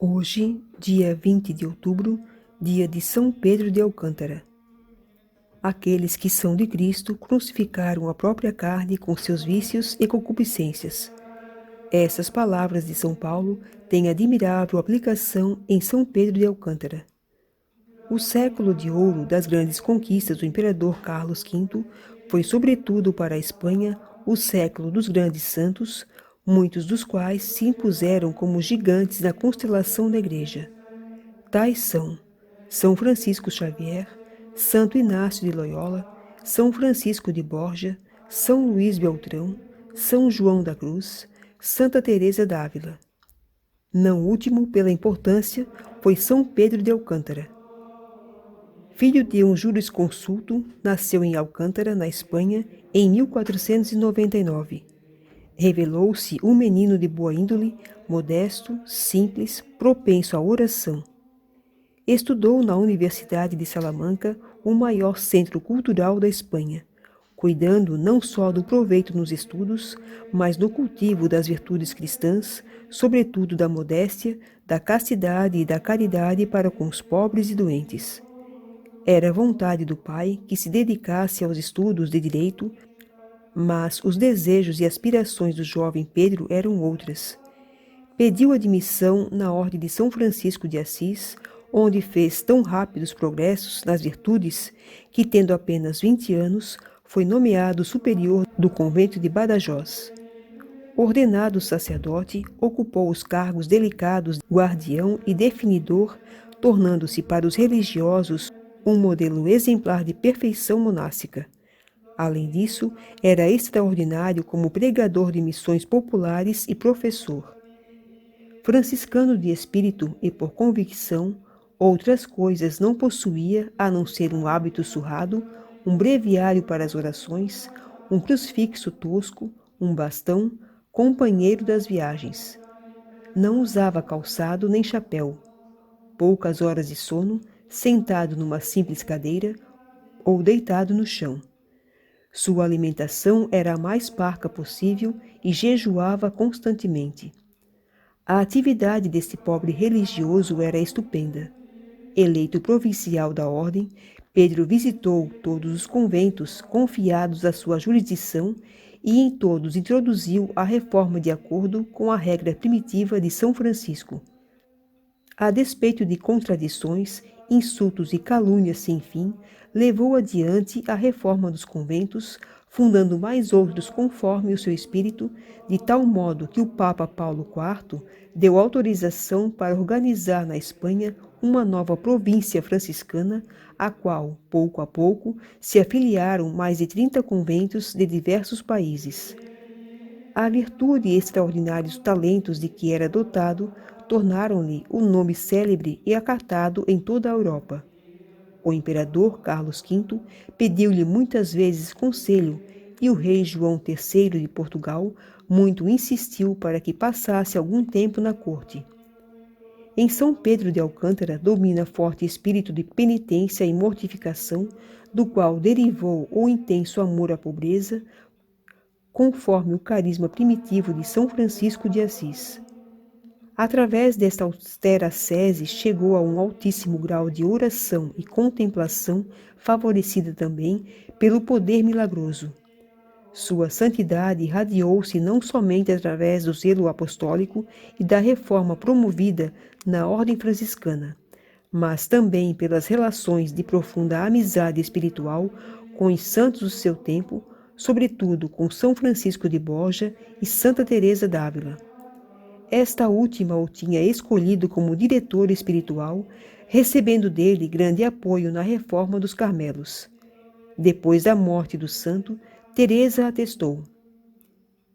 Hoje, dia 20 de outubro, dia de São Pedro de Alcântara. Aqueles que são de Cristo crucificaram a própria carne com seus vícios e concupiscências. Essas palavras de São Paulo têm admirável aplicação em São Pedro de Alcântara. O século de ouro das grandes conquistas do imperador Carlos V foi, sobretudo para a Espanha, o século dos grandes santos, muitos dos quais se impuseram como gigantes na constelação da Igreja. Tais são São Francisco Xavier, Santo Inácio de Loyola, São Francisco de Borja, São Luís Beltrão, São João da Cruz, Santa Teresa d'Ávila. Não último pela importância foi São Pedro de Alcântara. Filho de um jurisconsulto, nasceu em Alcântara, na Espanha, em 1499. Revelou-se um menino de boa índole, modesto, simples, propenso à oração. Estudou na Universidade de Salamanca, o maior centro cultural da Espanha, cuidando não só do proveito nos estudos, mas do cultivo das virtudes cristãs, sobretudo da modéstia, da castidade e da caridade para com os pobres e doentes. Era vontade do pai que se dedicasse aos estudos de direito, mas os desejos e aspirações do jovem Pedro eram outras. Pediu admissão na Ordem de São Francisco de Assis, onde fez tão rápidos progressos nas virtudes que, tendo apenas 20 anos, foi nomeado superior do convento de Badajoz. Ordenado sacerdote, ocupou os cargos delicados de guardião e definidor, tornando-se para os religiosos um modelo exemplar de perfeição monástica. Além disso, era extraordinário como pregador de missões populares e professor. Franciscano de espírito e por convicção, outras coisas não possuía a não ser um hábito surrado, um breviário para as orações, um crucifixo tosco, um bastão, companheiro das viagens. Não usava calçado nem chapéu. Poucas horas de sono, sentado numa simples cadeira ou deitado no chão. Sua alimentação era a mais parca possível e jejuava constantemente. A atividade desse pobre religioso era estupenda. Eleito provincial da ordem, Pedro visitou todos os conventos confiados à sua jurisdição e em todos introduziu a reforma de acordo com a regra primitiva de São Francisco. A despeito de contradições, insultos e calúnias sem fim, levou adiante a reforma dos conventos, fundando mais outros conforme o seu espírito, de tal modo que o Papa Paulo IV deu autorização para organizar na Espanha uma nova província franciscana, à qual, pouco a pouco, se afiliaram mais de 30 conventos de diversos países. A virtude e extraordinários talentos de que era dotado tornaram-lhe um nome célebre e acatado em toda a Europa. O imperador Carlos V pediu-lhe muitas vezes conselho e o rei João III de Portugal muito insistiu para que passasse algum tempo na corte. Em São Pedro de Alcântara domina forte espírito de penitência e mortificação, do qual derivou o intenso amor à pobreza, conforme o carisma primitivo de São Francisco de Assis. Através desta austera ascese, chegou a um altíssimo grau de oração e contemplação, favorecida também pelo poder milagroso. Sua santidade irradiou-se não somente através do zelo apostólico e da reforma promovida na ordem franciscana, mas também pelas relações de profunda amizade espiritual com os santos do seu tempo, sobretudo com São Francisco de Borja e Santa Teresa d'Ávila. Esta última o tinha escolhido como diretor espiritual, recebendo dele grande apoio na reforma dos Carmelos. Depois da morte do santo, Teresa atestou: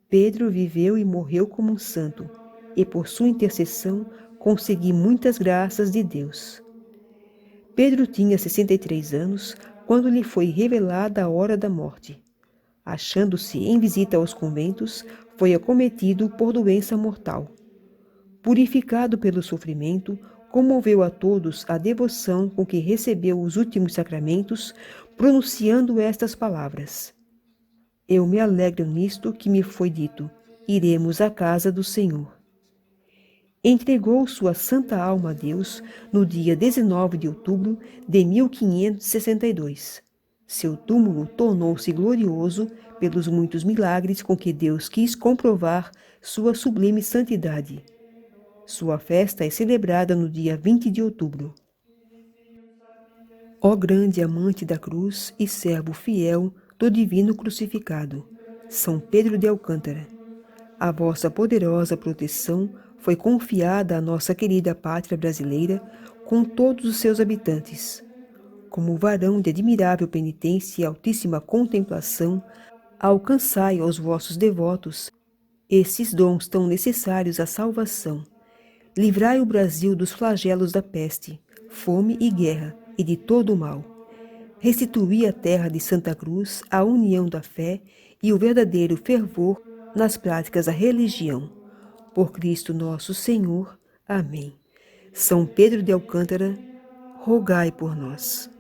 Pedro viveu e morreu como um santo, e por sua intercessão consegui muitas graças de Deus. Pedro tinha 63 anos quando lhe foi revelada a hora da morte. Achando-se em visita aos conventos, foi acometido por doença mortal. Purificado pelo sofrimento, comoveu a todos a devoção com que recebeu os últimos sacramentos, pronunciando estas palavras: Eu me alegro nisto que me foi dito, iremos à casa do Senhor. entregou sua santa alma a Deus no dia 19 de outubro de 1562. Seu túmulo tornou-se glorioso pelos muitos milagres com que Deus quis comprovar sua sublime santidade. Sua festa é celebrada no dia 20 de outubro. Ó grande amante da cruz e servo fiel do divino crucificado, São Pedro de Alcântara, a vossa poderosa proteção foi confiada à nossa querida pátria brasileira com todos os seus habitantes. Como varão de admirável penitência e altíssima contemplação, alcançai aos vossos devotos esses dons tão necessários à salvação. Livrai o Brasil dos flagelos da peste, fome e guerra e de todo o mal. Restituí à terra de Santa Cruz a união da fé e o verdadeiro fervor nas práticas da religião. Por Cristo nosso Senhor. Amém. São Pedro de Alcântara, rogai por nós.